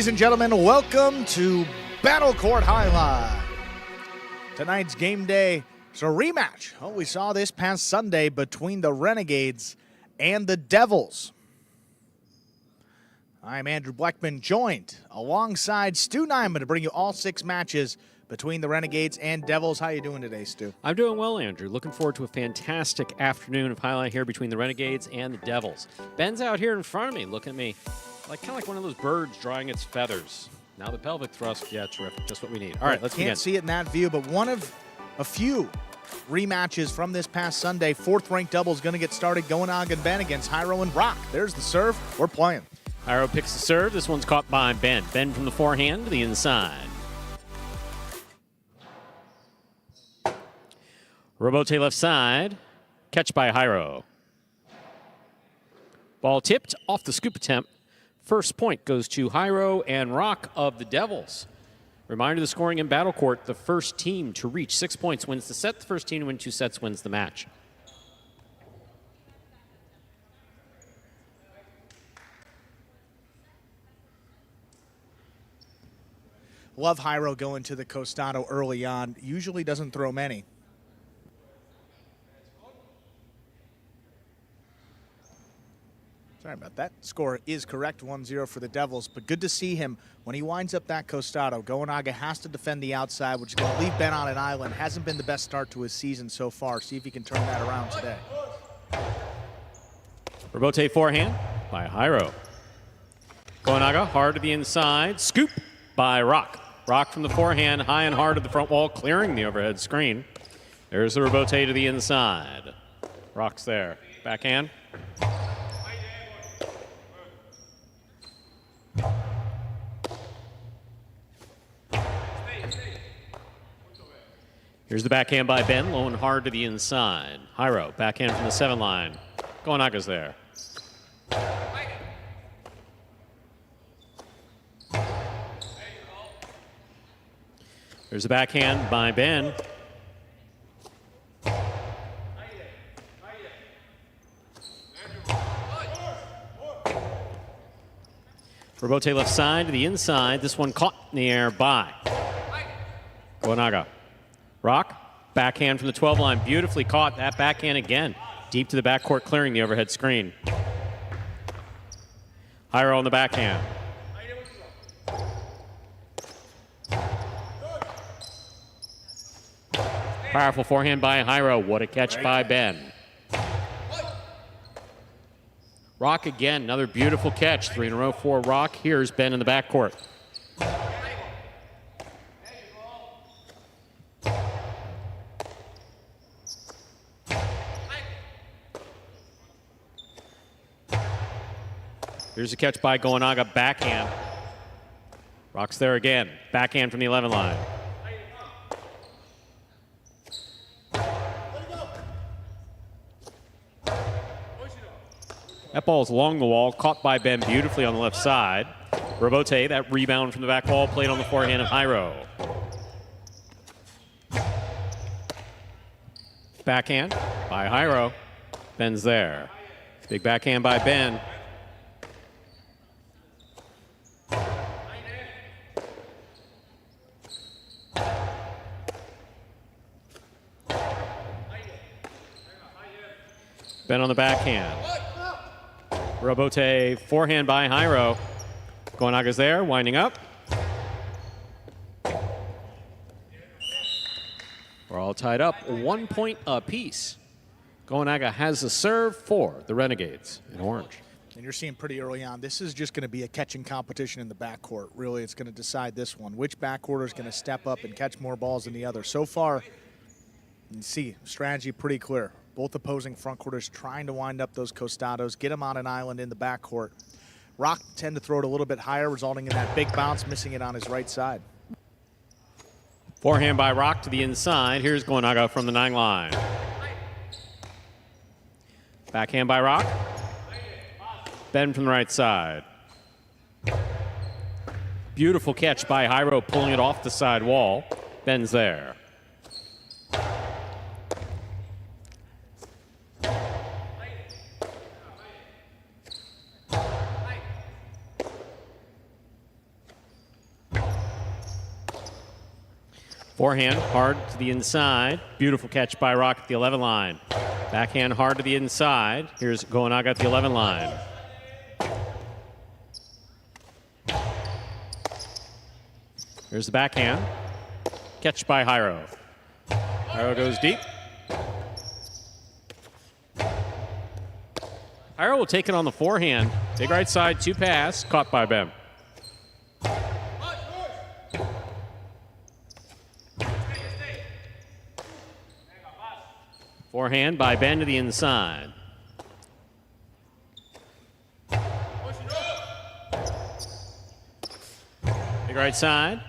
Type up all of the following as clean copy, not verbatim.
Ladies and gentlemen, welcome to Battle Court Jai-Alai. Tonight's game day is a rematch. Oh, we saw this past Sunday between the Renegades and the Devils. I'm Andrew Blackman, joined alongside Stu Nyman to bring you all 6 matches between the Renegades and Devils. How you doing today, Stu? I'm doing well, Andrew. Looking forward to a fantastic afternoon of highlight here between the Renegades and the Devils. Ben's out here in front of me, looking at me kind of like one of those birds drying its feathers. Now the pelvic thrust, yeah, terrific, just what we need. All right, let's begin. Can't see it in that view, but one of a few rematches from this past Sunday. 4th-ranked doubles going to get started. Goenaga and Ben against Jairo and Roque. There's the serve. We're playing. Jairo picks the serve. This one's caught by Ben. Ben from the forehand to the inside. Roque left side. Catch by Jairo. Ball tipped off the scoop attempt. First point goes to Jairo and Roque of the Devils. Reminder, the scoring in Battle Court, the first team to reach 6 points wins the set. The first team to win 2 sets wins the match. Love Jairo going to the costado early on. Usually doesn't throw many. Sorry about that. Score is correct, 1-0 for the Devils, but good to see him when he winds up that costado. Goenaga has to defend the outside, which is going to leave Ben on an island. Hasn't been the best start to his season so far. See if he can turn that around today. Roque forehand by Jairo. Goenaga hard to the inside. Scoop by Roque. Roque from the forehand, high and hard to the front wall, clearing the overhead screen. There's the Roque to the inside. Roque's there. Backhand. Here's the backhand by Ben, low and hard to the inside. Jairo, backhand from the 7 line. Goenaga's there. There's the backhand by Ben. Roque left side to the inside. This one caught in the air by Goenaga. Roque, backhand from the 12 line, beautifully caught. That backhand again, deep to the backcourt, clearing the overhead screen. Jairo on the backhand. Powerful forehand by Jairo. What a catch by Ben. Roque again, another beautiful catch. 3 in a row for Roque. Here's Ben in the backcourt. Here's a catch by Goenaga, backhand. Roque's there again. Backhand from the 11 line. That ball's along the wall, caught by Ben beautifully on the left side. Roque, that rebound from the back wall, played on the forehand of Jairo. Backhand by Jairo. Ben's there. Big backhand by Ben. Ben on the backhand. Roque forehand by Jairo. Goenaga's there, winding up. We're all tied up, 1 point apiece. Goenaga has the serve for the Renegades in orange. And you're seeing pretty early on, this is just going to be a catching competition in the backcourt. Really, it's going to decide this one. Which backcourt is going to step up and catch more balls than the other? So far, you can see strategy pretty clear. Both opposing front quarters trying to wind up those costados, get them on an island in the backcourt. Roque tend to throw it a little bit higher, resulting in that big bounce, missing it on his right side. Forehand by Roque to the inside. Here's Goenaga from the 9 line. Backhand by Roque. Ben from the right side. Beautiful catch by Jairo, pulling it off the side wall. Ben's there. Forehand hard to the inside. Beautiful catch by Roque at the 11 line. Backhand hard to the inside. Here's Goenaga at the 11 line. Here's the backhand. Catch by Jairo. Jairo goes deep. Jairo will take it on the forehand. Big right side, 2-pass, caught by Ben. Forehand by Ben to the inside. Big right side,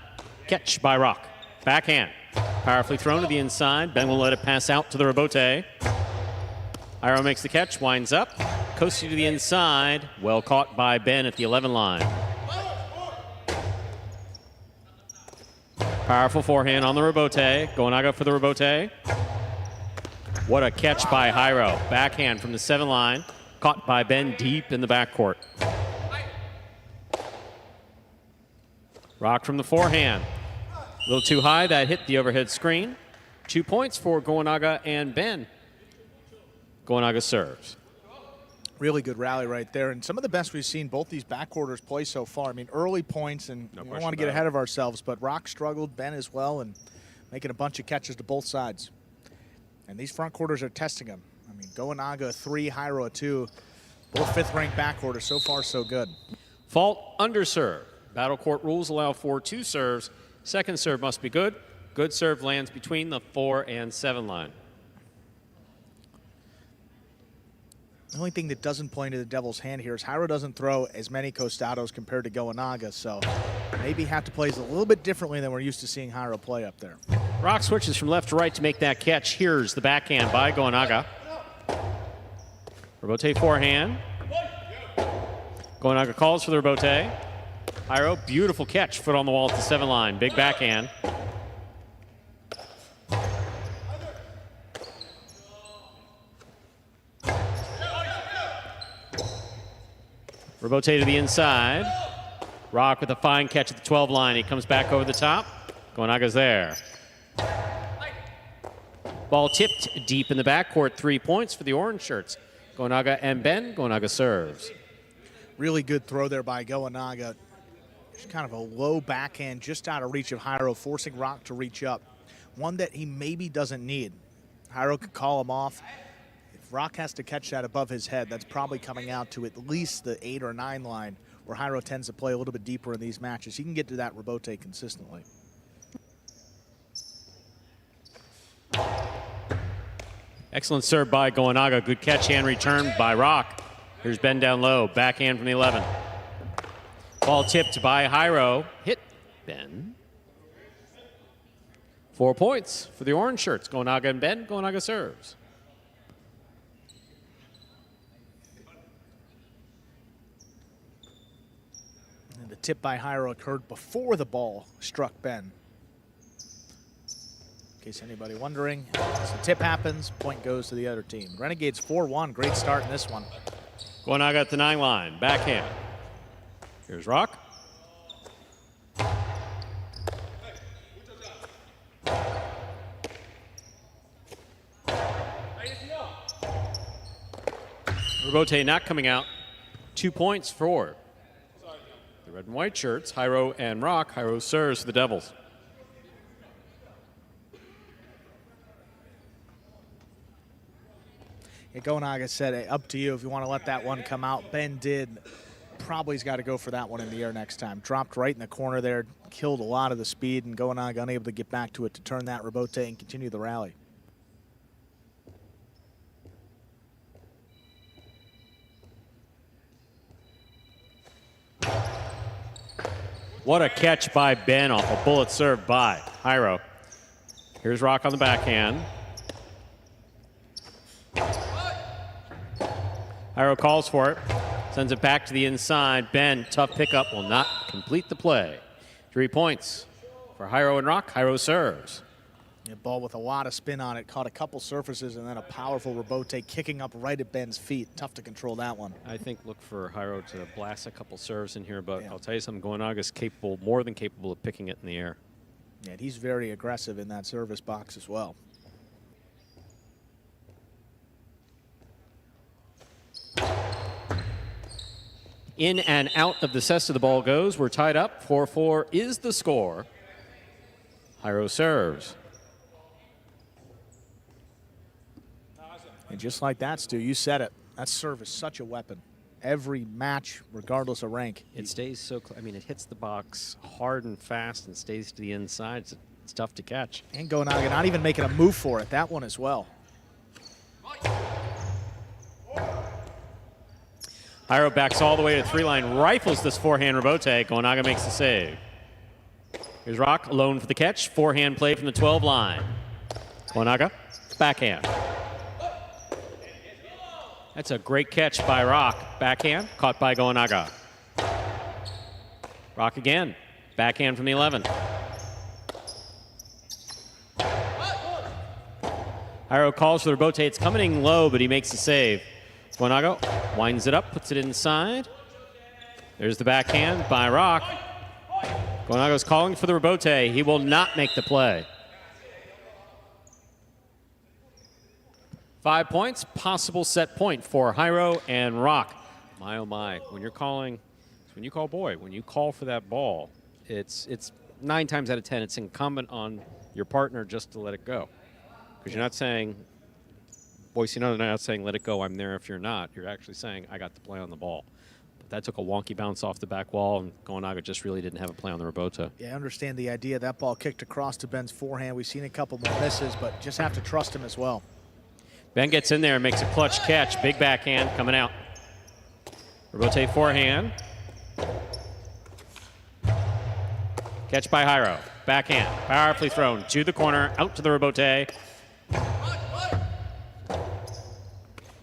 catch by Roque. Backhand, powerfully thrown to the inside. Ben will let it pass out to the rebote. Jairo makes the catch, winds up. Coasting to the inside, well caught by Ben at the 11 line. Powerful forehand on the rebote. Goenaga for the rebote. What a catch by Jairo. Backhand from the 7 line, caught by Ben deep in the backcourt. Roque from the forehand. A little too high, that hit the overhead screen. 2 points for Goenaga and Ben. Goenaga serves. Really good rally right there, and some of the best we've seen both these backcourters play so far. I mean, early points, and we don't want to get ahead of ourselves, but Roque struggled, Ben as well, and making a bunch of catches to both sides. And these front quarters are testing them. I mean, Goenaga 3, Jairo 2, both 5th-ranked backcourters. So far, so good. Fault under serve. Battle court rules allow for 2 serves. Second serve must be good. Good serve lands between the 4 and 7 line. The only thing that doesn't play into the devil's hand here is Jairo doesn't throw as many costados compared to Goenaga, so maybe have to play a little bit differently than we're used to seeing Jairo play up there. Roque switches from left to right to make that catch. Here's the backhand by Goenaga. Rebote forehand. Goenaga calls for the rebote. Jairo, beautiful catch, foot on the wall at the 7 line. Big backhand. Rebote to the inside. Roque with a fine catch at the 12 line. He comes back over the top. Goenaga's there. Ball tipped deep in the backcourt. 3 points for the orange shirts. Goenaga and Ben. Goenaga serves. Really good throw there by Goenaga. Just kind of a low backhand just out of reach of Jairo, forcing Roque to reach up. One that he maybe doesn't need. Jairo could call him off. If Roque has to catch that above his head, that's probably coming out to at least the 8 or 9 line, where Jairo tends to play a little bit deeper in these matches. He can get to that rebote consistently. Excellent serve by Goenaga. Good catch and return by Roque. Here's Ben down low. Backhand from the 11. Ball tipped by Jairo. Hit Ben. 4 points for the orange shirts. Goenaga and Ben. Goenaga serves. And the tip by Jairo occurred before the ball struck Ben. In case anybody wondering, as the tip happens, point goes to the other team. Renegades 4-1, great start in this one. Goenaga at the 9 line, backhand. Here's Roque. Rebote not coming out. 2 points for the red and white shirts, Jairo and Roque. Jairo serves for the Devils. Goenaga said, hey, up to you if you want to let that one come out. Ben did. Probably has got to go for that one in the air next time. Dropped right in the corner there, killed a lot of the speed, and Goenaga unable to get back to it to turn that rebote and continue the rally. What a catch by Ben off a bullet serve by Jairo. Here's Roque on the backhand. Jairo calls for it, sends it back to the inside. Ben, tough pickup, will not complete the play. 3 points for Jairo and Roque. Jairo serves. A ball with a lot of spin on it, caught a couple surfaces, and then a powerful rebote kicking up right at Ben's feet. Tough to control that one. I think look for Jairo to blast a couple serves in here, but yeah. I'll tell you something, Goenaga's capable, more than capable of picking it in the air. Yeah, and he's very aggressive in that service box as well. In and out of the cess of the ball goes. We're tied up. 4-4 is the score. Jairo serves. And just like that, Stu, you said it. That serve is such a weapon. Every match, regardless of rank. It stays so I mean, it hits the box hard and fast and stays to the inside. It's tough to catch. And Goenaga not even making a move for it. That one as well. Jairo backs all the way to the 3-line, rifles this forehand rebote. Goenaga makes the save. Here's Roque alone for the catch. Forehand play from the 12-line. Goenaga, backhand. That's a great catch by Roque. Backhand, caught by Goenaga. Roque again, backhand from the 11. Jairo calls for the rebote. It's coming in low, but he makes the save. Goenaga winds it up, puts it inside. There's the backhand by Roque. Goenaga's calling for the rebote. He will not make the play. 5 points, possible set point for Jairo and Roque. My, oh my, when you call for that ball, it's 9 times out of 10, it's incumbent on your partner just to let it go. Because you're not saying, Boise, no, they're not saying let it go, I'm there if you're not. You're actually saying, I got the play on the ball. But that took a wonky bounce off the back wall, and Goenaga just really didn't have a play on the rebote. Yeah, I understand the idea. That ball kicked across to Ben's forehand. We've seen a couple more misses, but just have to trust him as well. Ben gets in there and makes a clutch catch. Big backhand coming out. Rebote forehand. Catch by Jairo. Backhand. Powerfully thrown to the corner, out to the rebote.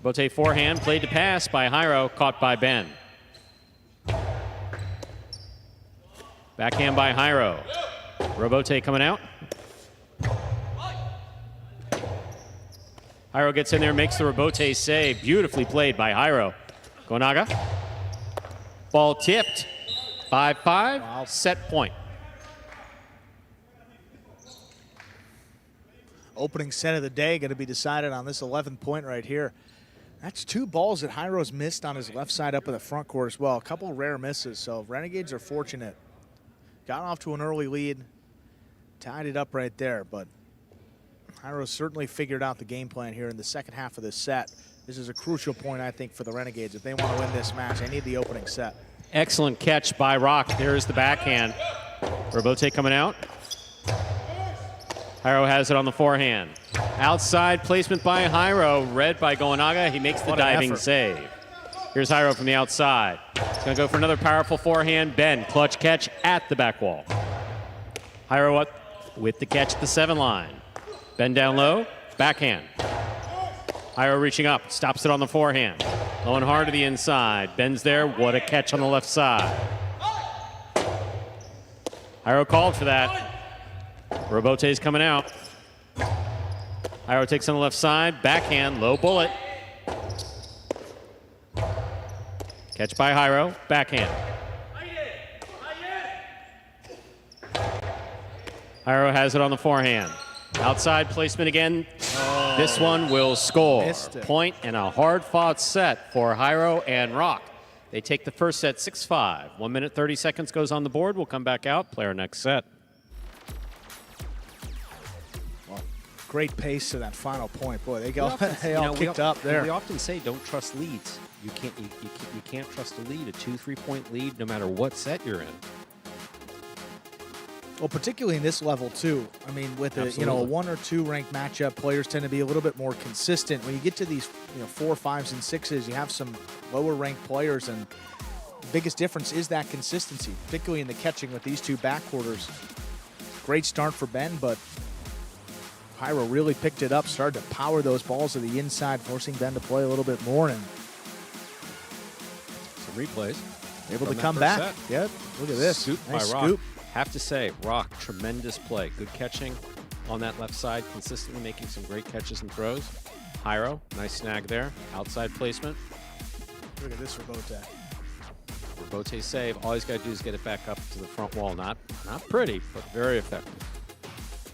Rebote forehand, played to pass by Jairo, caught by Ben. Backhand by Jairo. Rebote coming out. Jairo gets in there, makes the rebote save. Beautifully played by Jairo. Goenaga. Ball tipped. 5-5. Wow. Set point. Opening set of the day going to be decided on this 11th point right here. That's 2 balls that Jairo's missed on his left side up in the front court as well. A couple of rare misses, so Renegades are fortunate. Got off to an early lead, tied it up right there, but Jairo certainly figured out the game plan here in the second half of this set. This is a crucial point, I think, for the Renegades. If they want to win this match, they need the opening set. Excellent catch by Roque. There's the backhand. Rebote coming out. Jairo has it on the forehand. Outside placement by Jairo, read by Goenaga. He makes the diving save. Here's Jairo from the outside. He's going to go for another powerful forehand. Ben, clutch catch at the back wall. Jairo up with the catch at the 7-line. Ben down low, backhand. Jairo reaching up, stops it on the forehand. Low and hard to the inside. Ben's there, what a catch on the left side. Jairo called for that. Rebote's coming out. Jairo takes on the left side, backhand, low bullet. Catch by Jairo, backhand. Jairo has it on the forehand. Outside placement again. Oh. This one will score. Point and a hard-fought set for Jairo and Roque. They take the first set 6-5. 1 minute, 30 seconds goes on the board. We'll come back out, play our next set. Well, great pace to that final point. Boy, they all kicked up there. We often say don't trust leads. You can't trust a lead, a 2-3 point lead, no matter what set you're in. Well, particularly in this level too. I mean, with a 1 or 2 ranked matchup, players tend to be a little bit more consistent. When you get to these 4, 5s, and 6s, you have some lower ranked players, and the biggest difference is that consistency, particularly in the catching with these 2 backquarters. Great start for Ben, but Jairo really picked it up, started to power those balls to the inside, forcing Ben to play a little bit more, and some replays. Able to come back. Yep, look at this. Scoop nice by scoop. Roque. Have to say, Roque, tremendous play. Good catching on that left side, consistently making some great catches and throws. Jairo, nice snag there. Outside placement. Look at this rebote. Rebote save. All he's got to do is get it back up to the front wall. Not pretty, but very effective.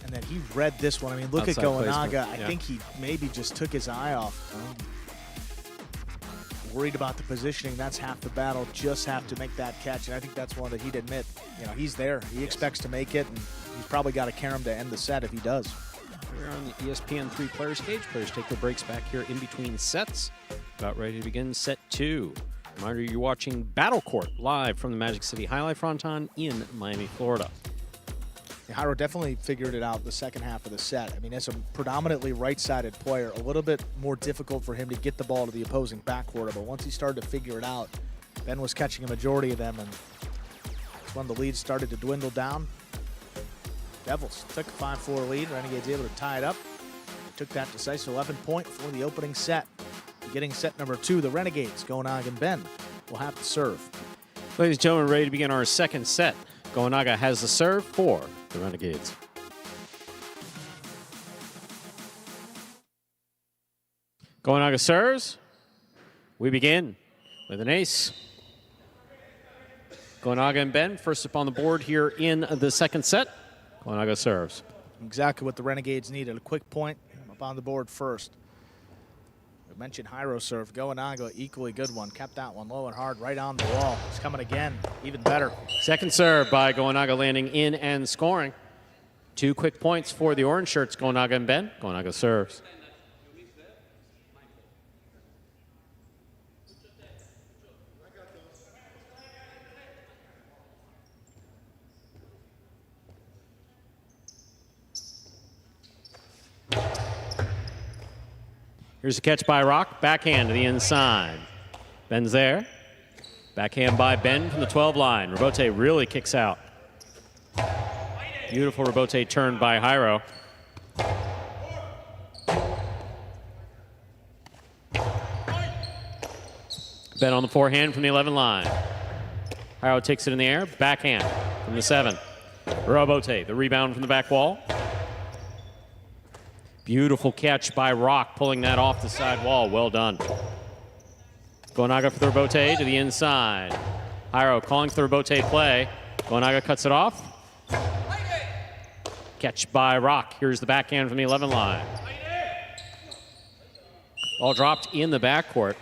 And then he read this one. I mean, look Outside at Goenaga. placement, I yeah. think he maybe just took his eye off. Worried about the positioning. That's half the battle. Just have to make that catch. And I think that's one that he'd admit. You know, he's there. He expects to make it, and he's probably got to carry him to end the set if he does. We're on the ESPN 3-player stage. Players take their breaks back here in between sets. About ready to begin set 2. Reminder, you're watching Battle Court live from the Magic City Jai-Alai Fronton in Miami, Florida. Jairo definitely figured it out the second half of the set. I mean, as a predominantly right-sided player, a little bit more difficult for him to get the ball to the opposing backcourt. But once he started to figure it out, Ben was catching a majority of them, and that's when the lead started to dwindle down. Devils took a 5-4 lead. Renegades able to tie it up. Took that decisive 11-point for the opening set. Beginning set number 2, the Renegades, Goenaga and Ben, will have to serve. Ladies and gentlemen, ready to begin our second set. Goenaga has the serve for the Renegades. Goenaga serves. We begin with an ace. Goenaga and Ben first up on the board here in the second set. Goenaga serves. Exactly what the Renegades needed, a quick point up on the board first. We mentioned Jairo serve. Goenaga, equally good one. Kept that one low and hard right on the wall. It's coming again, even better. Second serve by Goenaga landing in and scoring. 2 quick points for the orange shirts, Goenaga and Ben. Goenaga serves. Here's a catch by Roque. Backhand to the inside. Ben's there. Backhand by Ben from the 12 line. Rebote really kicks out. Beautiful rebote turn by Jairo. Ben on the forehand from the 11 line. Jairo takes it in the air. Backhand from the 7. Rebote, the rebound from the back wall. Beautiful catch by Roque, pulling that off the side wall. Well done. Goenaga for the rebote to the inside. Jairo calling for the rebote play. Goenaga cuts it off. Catch by Roque. Here's the backhand from the 11 line. Ball dropped in the backcourt.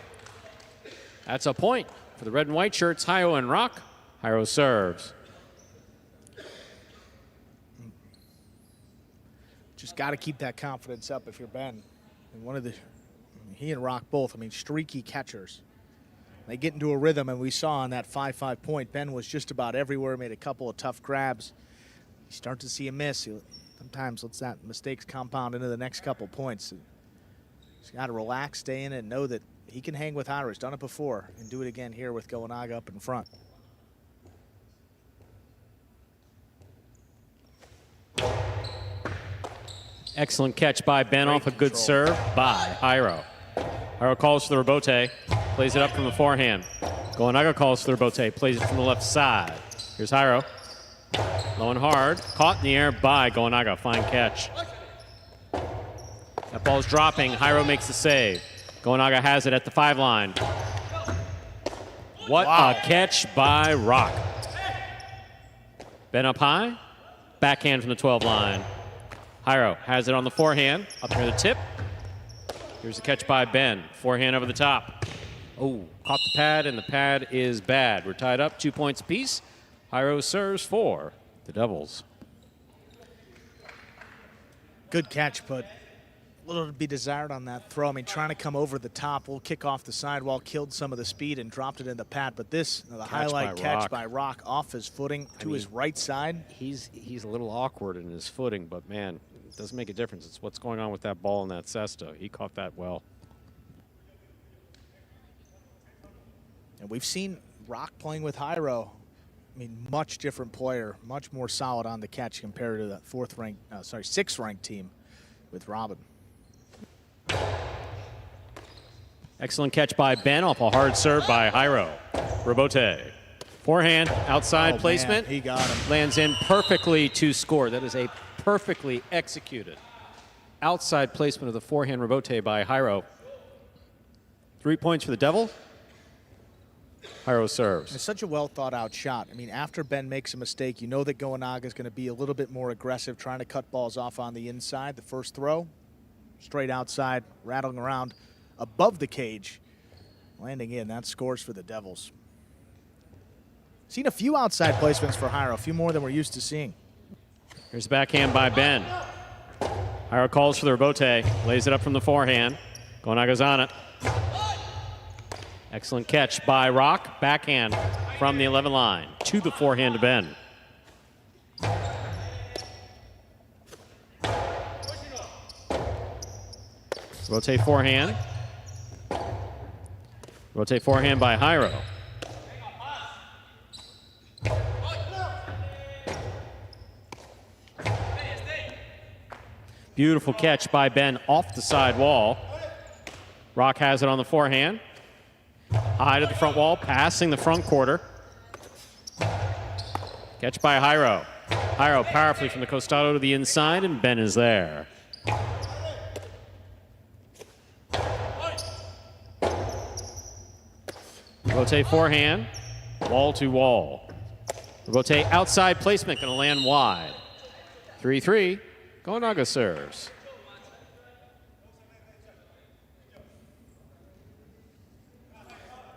That's a point for the red and white shirts, Jairo and Roque. Jairo serves. Just got to keep that confidence up if you're Ben. And he and Roque both, I mean, streaky catchers. They get into a rhythm, and we saw on that 5-5 point, Ben was just about everywhere, made a couple of tough grabs. You start to see a miss. Sometimes lets that mistakes compound into the next couple points. He's got to relax, stay in it, and know that he can hang with Jairo. He's done it before, and do it again here with Goenaga up in front. Excellent catch by Ben off a good serve by Jairo. Jairo calls for the rebote, plays it up from the forehand. Goenaga calls for the rebote, plays it from the left side. Here's Jairo. Low and hard, caught in the air by Goenaga. Fine catch. That ball's dropping. Jairo makes the save. Goenaga has it at the 5 line. What a catch by Roque. Ben up high, backhand from the 12 line. Jairo has it on the forehand, up near the tip. Here's the catch by Ben. Forehand over the top. Oh, caught the pad, and the pad is bad. We're tied up, 2 points apiece. Jairo serves for the Devils. Good catch, but a little to be desired on that throw. I mean, trying to come over the top, will kick off the sidewall, killed some of the speed and dropped it in the pad. But this, the highlight catch by Roque off his footing to his right side. He's a little awkward in his footing, but man, it doesn't make a difference. It's what's going on with that ball in that cesta. He caught that well. And we've seen Roque playing with Jairo. I mean, much different player, much more solid on the catch compared to the 6th-ranked team with Robin. Excellent catch by Ben off a hard serve by Jairo. Rebote. Forehand, outside placement. Man, he got him. Lands in perfectly to score. That is a perfectly executed outside placement of the forehand rebote by Jairo. 3 points for the Devils. Jairo serves. It's such a well thought out shot. I mean, after Ben makes a mistake, you know that Goenaga is going to be a little bit more aggressive, trying to cut balls off on the inside. The first throw, straight outside, rattling around above the cage, landing in. That scores for the Devils. Seen a few outside placements for Jairo, a few more than we're used to seeing. Here's a backhand by Ben. Jairo calls for the rebote, lays it up from the forehand. Goenaga's on it. Excellent catch by Roque. Backhand from the 11 line to the forehand to Ben. Rotate forehand. Rotate forehand by Jairo. Beautiful catch by Ben off the side wall. Roque has it on the forehand. High to the front wall, passing the front quarter. Catch by Jairo. Jairo powerfully from the costado to the inside, and Ben is there. Rotate forehand, wall to wall. Rotate outside placement, going to land wide. 3-3, Goenaga serves.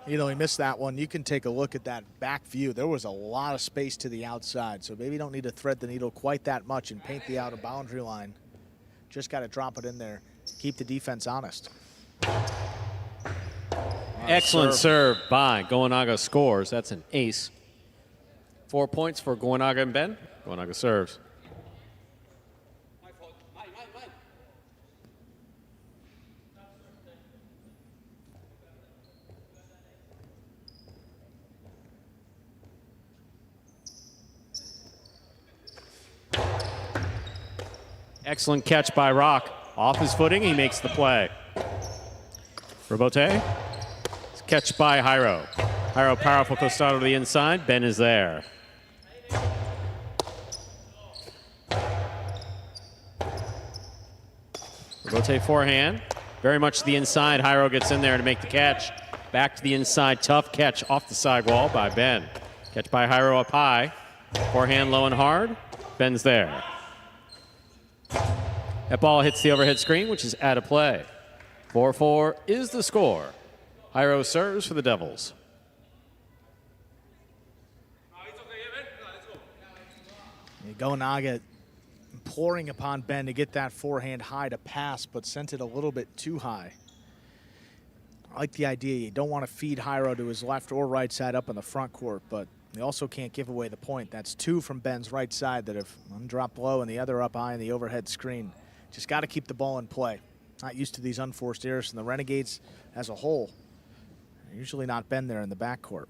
You know, he missed that one. You can take a look at that back view. There was a lot of space to the outside, so maybe you don't need to thread the needle quite that much and paint the outer boundary line. Just got to drop it in there. Keep the defense honest. Excellent serve by Goenaga scores. That's an ace. 4 points for Goenaga and Ben. Goenaga serves. Excellent catch by Roque. Off his footing, he makes the play. Rebote. Catch by Jairo. Jairo powerful costado to the inside. Ben is there. Rebote forehand. Very much to the inside. Jairo gets in there to make the catch. Back to the inside. Tough catch off the sidewall by Ben. Catch by Jairo up high. Forehand low and hard. Ben's there. That ball hits the overhead screen, which is out of play. 4-4 is the score. Jairo serves for the Devils. Goenaga pouring upon Ben to get that forehand high to pass, but sent it a little bit too high. I like the idea. You don't want to feed Jairo to his left or right side up in the front court, but you also can't give away the point. That's two from Ben's right side that have one dropped low and the other up high in the overhead screen. Just got to keep the ball in play. Not used to these unforced errors, and the Renegades as a whole usually not been there in the backcourt.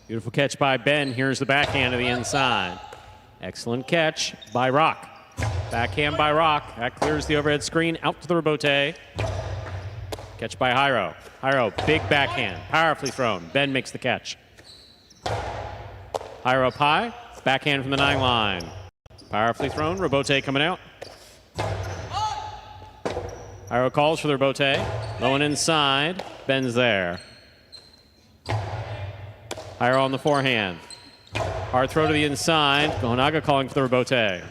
Beautiful catch by Ben. Here's the backhand to the inside. Excellent catch by Roque. Backhand by Roque. That clears the overhead screen out to the rebote. Catch by Jairo. Jairo, big backhand, powerfully thrown. Ben makes the catch. Jairo up high, backhand from the 9 line. Powerfully thrown, rebote coming out. Jairo calls for the rebote. Low and inside, Ben's there. Jairo on the forehand. Hard throw to the inside. Goenaga calling for the rebote.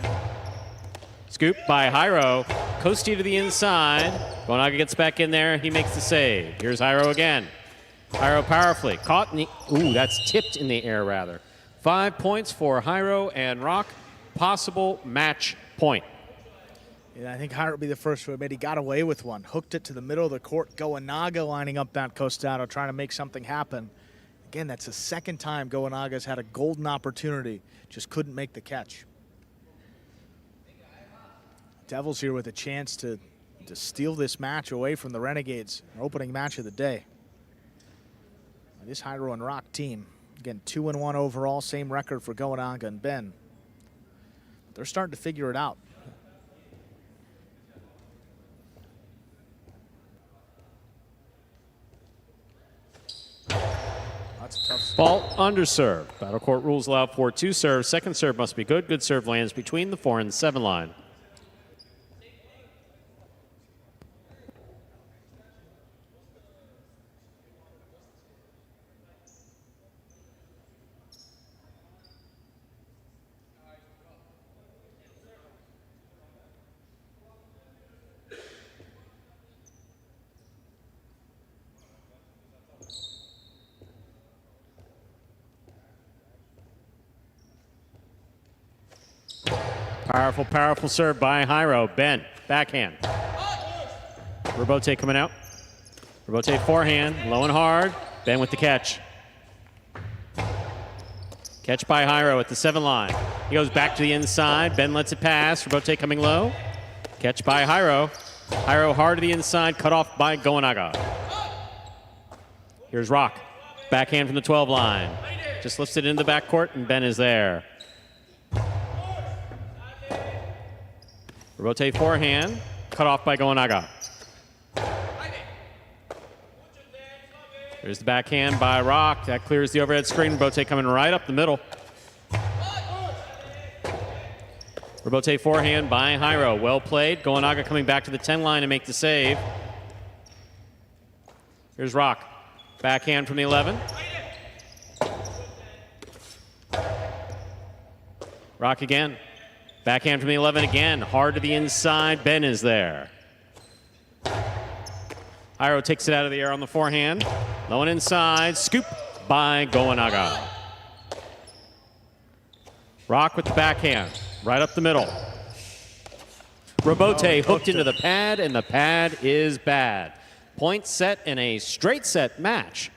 Scoop by Jairo. Coasty to the inside. Goenaga gets back in there. He makes the save. Here's Jairo again. Jairo powerfully. Caught in the... Ooh, that's tipped in the air, rather. 5 points for Jairo and Roque. Possible match point. Yeah, I think Jairo will be the first to admit he got away with one. Hooked it to the middle of the court. Goenaga lining up that costado, trying to make something happen. Again, that's the second time Goenaga's had a golden opportunity. Just couldn't make the catch. Devils here with a chance to steal this match away from the Renegades. Opening match of the day. This Jairo and Roque team, again, 2-1 overall, same record for Goenaga and Ben. They're starting to figure it out. underserve. Battle court rules allow for 2 serves. Second serve must be good. Good serve lands between the 4 and the 7 line. Powerful, powerful serve by Jairo. Ben, backhand. Robote coming out. Robote forehand, low and hard. Ben with the catch. Catch by Jairo at the 7 line. He goes back to the inside. Ben lets it pass. Robote coming low. Catch by Jairo. Jairo hard to the inside, cut off by Goenaga. Here's Roque. Backhand from the 12 line. Just lifts it into the backcourt, and Ben is there. Robote forehand, cut off by Goenaga. There's the backhand by Roque. That clears the overhead screen. Robote coming right up the middle. Robote forehand by Jairo. Well played. Goenaga coming back to the 10 line to make the save. Here's Roque. Backhand from the 11. Roque again. Backhand from the 11 again. Hard to the inside. Ben is there. Jairo takes it out of the air on the forehand. Low and inside. Scoop by Goenaga. Roque with the backhand. Right up the middle. Robote hooked into the pad, and the pad is bad. Point set in a straight set match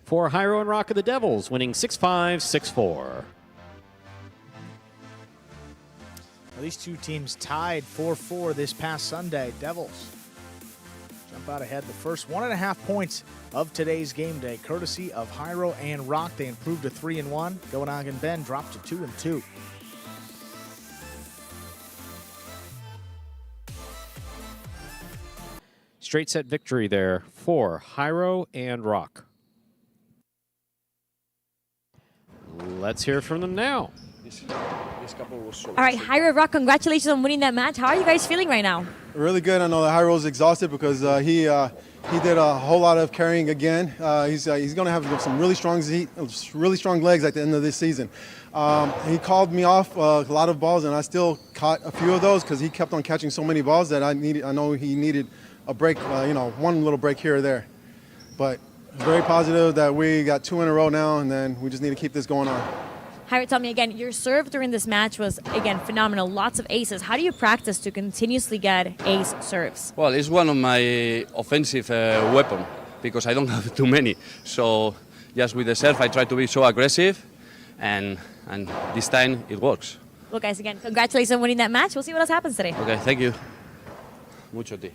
for Jairo and Roque of the Devils, winning 6-5, 6-4. These two teams tied 4-4 this past Sunday. Devils jump out ahead. The first 1.5 points of today's game day, courtesy of Jairo and Roque. They improved to 3-1. Goenaga and Ben dropped to 2-2. Straight set victory there for Jairo and Roque. Let's hear from them now. All right, Jairo, Roque, congratulations on winning that match. How are you guys feeling right now? Really good. I know that Jairo's exhausted because he did a whole lot of carrying again. He's going to have some really strong legs at the end of this season. He called me off a lot of balls, and I still caught a few of those because he kept on catching so many balls that I know he needed a break, one little break here or there. But very positive that we got 2 in a row now, and then we just need to keep this going on. Jairo, tell me again, your serve during this match was, again, phenomenal. Lots of aces. How do you practice to continuously get ace serves? Well, it's one of my offensive weapons because I don't have too many. So just with the serve, I try to be so aggressive, and this time it works. Well, guys, again, congratulations on winning that match. We'll see what else happens today. Okay, thank you. Mucho ti.